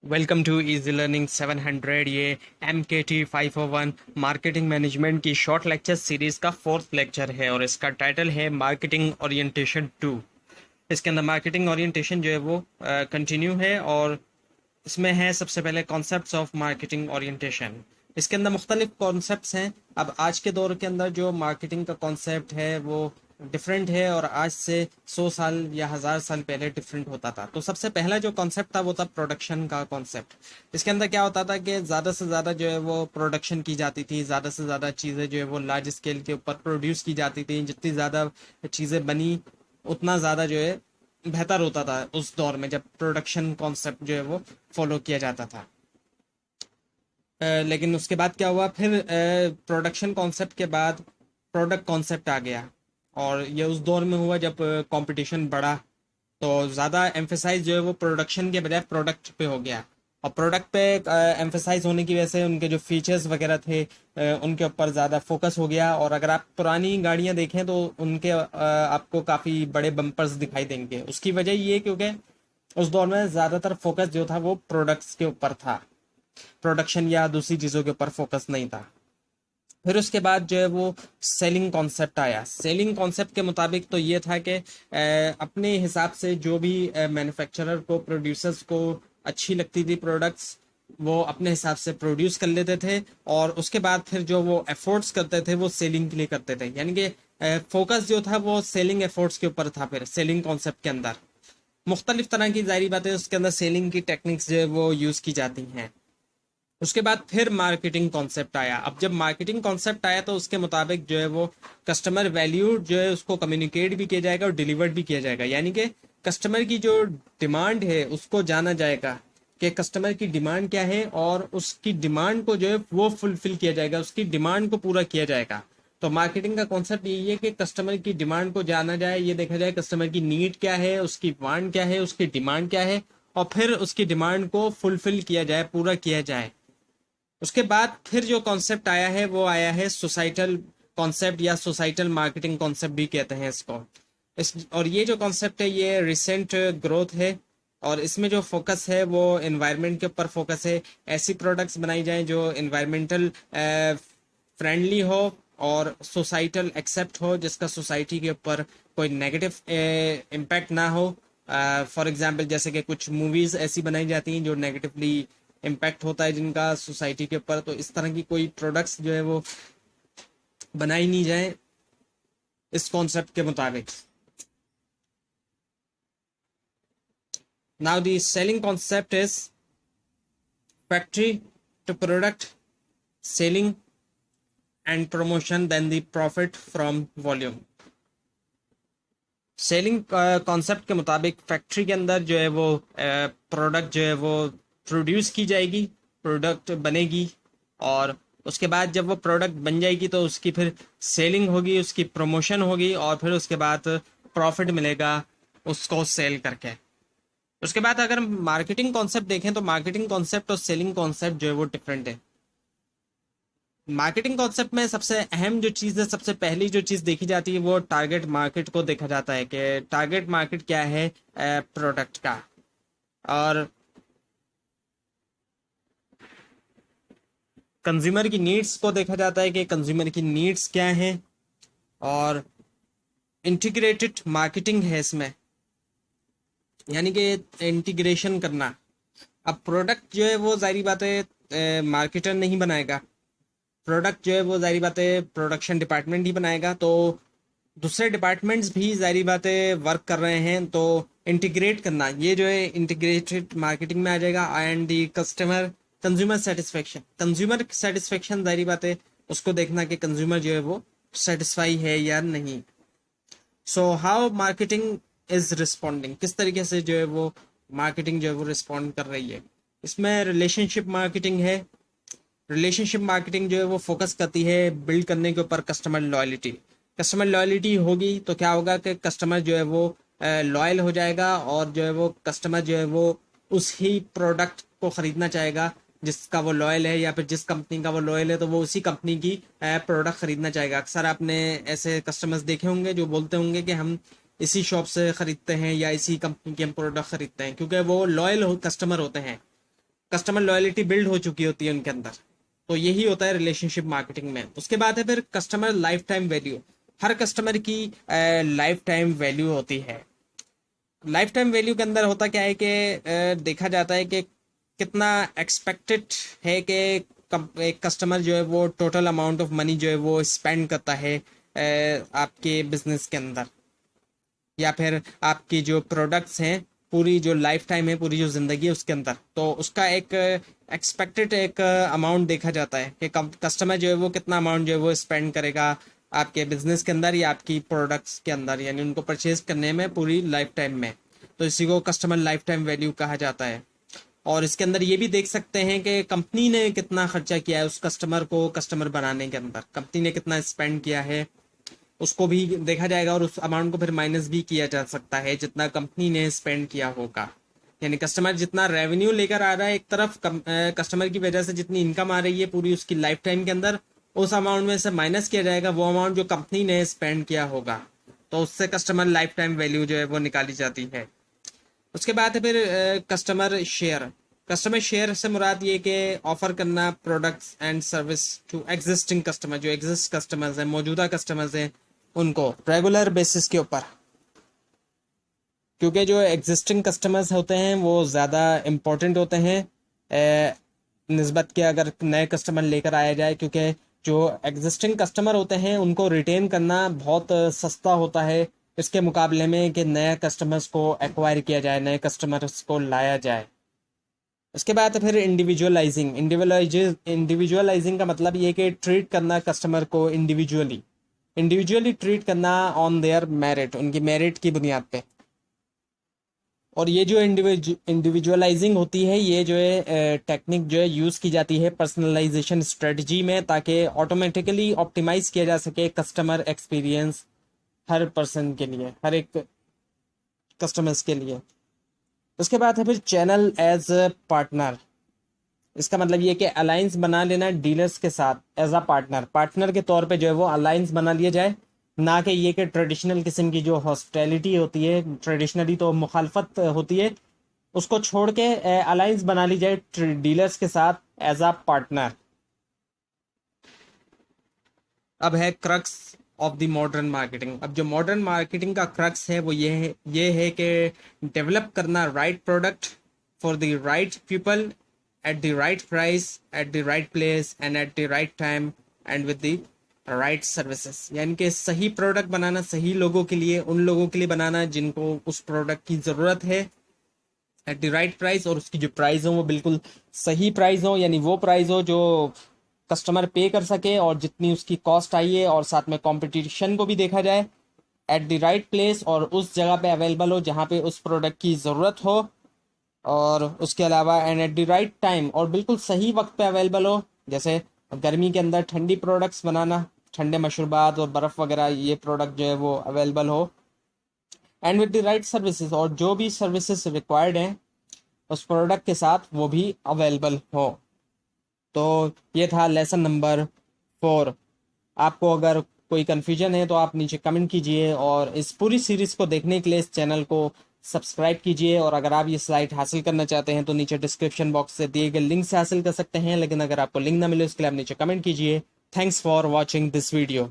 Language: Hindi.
Welcome to easy learning 700। ये MKT501 मार्केटिंग मैनेजमेंट की शॉर्ट लेक्चर सीरीज का फोर्थ लेक्चर है और इसका टाइटल है मार्केटिंग ओरिएंटेशन 2। इसके अंदर मार्केटिंग ओरिएंटेशन जो है वो कंटिन्यू है और इसमें है सबसे पहले कॉन्सेप्ट्स ऑफ मार्केटिंग ओरिएंटेशन। इसके अंदर मुख्तलिफ कॉन्सेप्ट्स हैं। अब आज के दौर के अंदर जो मार्केटिंग का कॉन्सेप्ट है वो डिफरेंट है और आज से 100 साल या 1000 साल पहले डिफरेंट होता था। तो सबसे पहला जो कॉन्सेप्ट था वो था प्रोडक्शन का कॉन्सेप्ट। इसके अंदर क्या होता था कि ज़्यादा से ज़्यादा जो है वो प्रोडक्शन की जाती थी, ज़्यादा से ज़्यादा चीज़ें जो है वो लार्ज स्केल के ऊपर प्रोड्यूस की जाती थी। जितनी ज़्यादा चीज़ें बनी उतना ज़्यादा जो है बेहतर होता था उस दौर में, जब प्रोडक्शन कॉन्सेप्ट जो है वो फॉलो किया जाता था। लेकिन उसके बाद क्या हुआ, फिर प्रोडक्शन कॉन्सेप्ट के बाद प्रोडक्ट कॉन्सेप्ट आ गया और ये उस दौर में हुआ जब कंपटीशन बढ़ा, तो ज़्यादा एम्फेसाइज जो है वो प्रोडक्शन के बजाय प्रोडक्ट पे हो गया। और प्रोडक्ट पे एम्फेसाइज होने की वजह से उनके जो फीचर्स वगैरह थे उनके ऊपर ज़्यादा फोकस हो गया। और अगर आप पुरानी गाड़ियां देखें तो उनके आपको काफ़ी बड़े बम्पर्स दिखाई देंगे। उसकी वजह ये क्योंकि उस दौर में ज़्यादातर फोकस जो था वो प्रोडक्ट्स के ऊपर था, प्रोडक्शन या दूसरी चीज़ों के ऊपर फोकस नहीं था। फिर उसके बाद जो है वो सेलिंग कॉन्सेप्ट आया। सेलिंग कॉन्सेप्ट के मुताबिक तो ये था कि अपने हिसाब से जो भी मैन्युफैक्चरर को, प्रोड्यूसर्स को अच्छी लगती थी प्रोडक्ट्स, वो अपने हिसाब से प्रोड्यूस कर लेते थे और उसके बाद फिर जो वो एफर्ट्स करते थे वो सेलिंग के लिए करते थे। यानी कि फोकस जो था वो सेलिंग एफर्ट्स के ऊपर था। फिर सेलिंग कॉन्सेप्ट के अंदर मुख्तलिफ तरह की, जाहिर बात है, उसके अंदर सेलिंग की टेक्निक्स जो है वो यूज़ की जाती हैं। उसके बाद फिर मार्केटिंग कॉन्सेप्ट आया। अब जब मार्केटिंग कॉन्सेप्ट आया तो उसके मुताबिक जो है वो कस्टमर वैल्यू जो है उसको कम्युनिकेट भी किया जाएगा और डिलीवर्ड भी किया जाएगा। यानी कि कस्टमर की जो डिमांड है उसको जाना जाएगा कि कस्टमर की डिमांड क्या है और उसकी डिमांड को जो है वो फुलफिल किया जाएगा, उसकी डिमांड को पूरा किया जाएगा। तो मार्केटिंग का कॉन्सेप्ट यही है कि कस्टमर की डिमांड को जाना जाए, ये देखा जाए कस्टमर की नीड क्या है, उसकी वांट क्या है, उसकी डिमांड क्या है, और फिर उसकी डिमांड को फुलफिल किया जाए, पूरा किया जाए। उसके बाद फिर जो कॉन्सेप्ट आया है वो आया है सोसाइटल कॉन्सेप्ट या सोसाइटल मार्केटिंग कॉन्सेप्ट भी कहते हैं इसको। और ये जो कॉन्सेप्ट है ये रिसेंट ग्रोथ है और इसमें जो फोकस है वो एनवायरनमेंट के ऊपर फोकस है। ऐसी प्रोडक्ट्स बनाई जाएं जो एनवायरमेंटल फ्रेंडली हो और सोसाइटल एक्सेप्ट हो, जिसका सोसाइटी के ऊपर कोई नेगेटिव इम्पैक्ट ना हो। फॉर एग्जांपल जैसे कि कुछ मूवीज ऐसी बनाई जाती हैं जो नेगेटिवली इम्पैक्ट होता है जिनका सोसाइटी के ऊपर, तो इस तरह की कोई प्रोडक्ट्स जो है वो बनाई नहीं जाए इस कॉन्सेप्ट के मुताबिक। Now the selling concept is factory to product selling and promotion then the profit from volume. Selling concept के मुताबिक फैक्ट्री के अंदर जो है वो प्रोडक्ट जो है वो प्रोड्यूस की जाएगी, प्रोडक्ट बनेगी और उसके बाद जब वो प्रोडक्ट बन जाएगी तो उसकी फिर सेलिंग होगी, उसकी प्रमोशन होगी और फिर उसके बाद प्रॉफिट मिलेगा उसको सेल करके। उसके बाद अगर मार्केटिंग कॉन्सेप्ट देखें तो मार्केटिंग कॉन्सेप्ट और सेलिंग कॉन्सेप्ट जो है वो डिफरेंट है। मार्केटिंग कॉन्सेप्ट में सबसे अहम जो चीज़ है, सबसे पहली जो चीज़ देखी जाती है वो टारगेट मार्केट को देखा जाता है कि टारगेट मार्केट क्या है प्रोडक्ट का। और कंज्यूमर की नीड्स को देखा जाता है कि कंज्यूमर की नीड्स क्या हैं। और इंटीग्रेटेड मार्केटिंग है इसमें, यानी कि इंटीग्रेशन करना। अब प्रोडक्ट जो है वो जाहिर बात है मार्केटर नहीं बनाएगा, प्रोडक्ट जो है वो जाहिर बात है प्रोडक्शन डिपार्टमेंट ही बनाएगा। तो दूसरे डिपार्टमेंट्स भी जाहिर बात है वर्क कर रहे हैं, तो इंटीग्रेट करना ये जो है इंटीग्रेटेड मार्केटिंग में आ जाएगा। And the customer consumer satisfaction, consumer satisfaction जाहिर बात है उसको देखना कि कंज्यूमर जो है वो सेटिस्फाई है या नहीं। So how marketing is responding, किस तरीके से जो है वो मार्केटिंग जो है वो रिस्पॉन्ड कर रही है। इसमें रिलेशनशिप मार्केटिंग है। रिलेशनशिप मार्केटिंग जो है वो फोकस करती है बिल्ड करने के ऊपर कस्टमर लॉयल्टी। कस्टमर लॉयल्टी होगी तो क्या होगा कि कस्टमर जो है वो लॉयल हो जाएगा और जो है वो कस्टमर जो है वो उस ही प्रोडक्ट को खरीदना चाहेगा जिसका वो लॉयल है, या फिर जिस कंपनी का वो लॉयल है तो वो उसी कंपनी की प्रोडक्ट खरीदना चाहेगा। अक्सर आपने ऐसे कस्टमर्स देखे होंगे जो बोलते होंगे कि हम इसी शॉप से खरीदते हैं या इसी कंपनी के हम प्रोडक्ट खरीदते हैं, क्योंकि वो लॉयल कस्टमर होते हैं। कस्टमर लॉयल्टी बिल्ड हो चुकी होती है उनके अंदर। तो यही होता है रिलेशनशिप मार्केटिंग में। उसके बाद है फिर कस्टमर लाइफ टाइम वैल्यू। हर कस्टमर की लाइफ टाइम वैल्यू होती है। लाइफ टाइम वैल्यू के अंदर होता क्या है कि देखा जाता है कि कितना एक्सपेक्टेड है कि एक कस्टमर जो है वो टोटल अमाउंट ऑफ मनी जो है वो स्पेंड करता है आपके बिजनेस के अंदर, या फिर आपकी जो प्रोडक्ट्स हैं, पूरी जो लाइफ टाइम है, पूरी जो ज़िंदगी है उसके अंदर, तो उसका एक एक्सपेक्टेड एक अमाउंट देखा जाता है कि कस्टमर जो है वो कितना अमाउंट जो है वो स्पेंड करेगा आपके बिजनेस के अंदर या आपकी प्रोडक्ट्स के अंदर, यानी उनको परचेज करने में पूरी लाइफ टाइम में। तो इसी को कस्टमर लाइफ टाइम वैल्यू कहा जाता है। और इसके अंदर ये भी देख सकते हैं कि कंपनी ने कितना खर्चा किया है उस कस्टमर को कस्टमर बनाने के अंदर, कंपनी ने कितना स्पेंड किया है उसको भी देखा जाएगा, और उस अमाउंट को फिर माइनस भी किया जा सकता है जितना कंपनी ने स्पेंड किया होगा। यानी कस्टमर जितना रेवेन्यू लेकर आ रहा है एक तरफ, कस्टमर की वजह से जितनी इनकम आ रही है पूरी उसकी लाइफ टाइम के अंदर, उस अमाउंट में से माइनस किया जाएगा वो अमाउंट जो कंपनी ने स्पेंड किया होगा। तो उससे कस्टमर लाइफ टाइम वैल्यू जो है वो निकाली जाती है। उसके बाद है फिर कस्टमर शेयर। कस्टमर शेयर से मुराद ये कि ऑफर करना products and service to existing customer, जो एग्जिस्ट कस्टमर्स हैं, मौजूदा कस्टमर्स हैं, उनको रेगुलर बेसिस के ऊपर। क्योंकि जो एग्जिस्टिंग कस्टमर्स होते हैं वो ज़्यादा इम्पोर्टेंट होते हैं निस्बत के अगर नए कस्टमर लेकर आया जाए, क्योंकि जो एग्जिस्टिंग कस्टमर होते हैं उनको रिटेन करना बहुत सस्ता होता है इसके मुकाबले में कि नए कस्टमर्स को एक्वायर किया जाए, नए कस्टमर्स को लाया जाए। उसके बाद फिर इंडिविजुअलाइजिंग का मतलब ये कि ट्रीट करना कस्टमर को इंडिविजुअली, इंडिविजुअली ट्रीट करना ऑन देयर मेरिट, उनकी मेरिट की बुनियाद पे। और ये जो इंडिविजुअलाइजिंग होती है ये जो है टेक्निक जो है यूज़ की जाती है पर्सनलाइजेशन स्ट्रेटजी में, ताकि ऑटोमेटिकली ऑप्टिमाइज किया जा सके कस्टमर एक्सपीरियंस हर पर्सन के लिए, हर एक कस्टमर्स के लिए। उसके बाद है फिर चैनल एज पार्टनर। इसका मतलब ये कि अलायंस बना लेना डीलर्स के साथ एज अ पार्टनर, पार्टनर के तौर पे जो है वो अलायंस बना लिया जाए, ना कि ये कि ट्रेडिशनल किस्म की जो हॉस्टिलिटी होती है, ट्रेडिशनली तो मुखालफत होती है, उसको छोड़ के अलायंस बना ली जाए डीलर्स के साथ एज अ पार्टनर। अब है crux of the modern marketing. अब जो मॉडर्न मार्केटिंग का क्रक्स है वो ये है कि डेवलप करना right product for the right people at the right price, at the right place and at the right time and with the right services। यानी कि सही प्रोडक्ट बनाना सही लोगों के लिए, उन लोगों के लिए बनाना जिनको उस प्रोडक्ट की ज़रूरत है, एट द राइट प्राइस, और उसकी जो प्राइस हो वो बिल्कुल सही प्राइस हो, यानी वो प्राइस हो जो कस्टमर पे कर सके और जितनी उसकी कॉस्ट आई है, और साथ में कंपटीशन को भी देखा जाए, एट द राइट प्लेस, और उस जगह पे अवेलेबल हो जहाँ पे उस प्रोडक्ट की ज़रूरत हो, और उसके अलावा and at the right time, और बिल्कुल सही वक्त पे अवेलेबल हो। जैसे गर्मी के अंदर ठंडी प्रोडक्ट्स बनाना, ठंडे मशरूबात और बर्फ़ वगैरह, ये प्रोडक्ट जो है वो अवेलेबल हो, and with the right services, और जो भी सर्विसेज रिक्वायर्ड हैं उस प्रोडक्ट के साथ वो भी अवेलेबल हो। तो ये था लेसन नंबर 4। आपको अगर कोई कन्फ्यूजन है तो आप नीचे कमेंट कीजिए, और इस पूरी सीरीज़ को देखने के लिए इस चैनल को सब्सक्राइब कीजिए। और अगर आप ये स्लाइड हासिल करना चाहते हैं तो नीचे डिस्क्रिप्शन बॉक्स से दिए गए लिंक से हासिल कर सकते हैं, लेकिन अगर आपको लिंक ना मिले उसके लिए आप नीचे कमेंट कीजिए। Thanks for watching this video.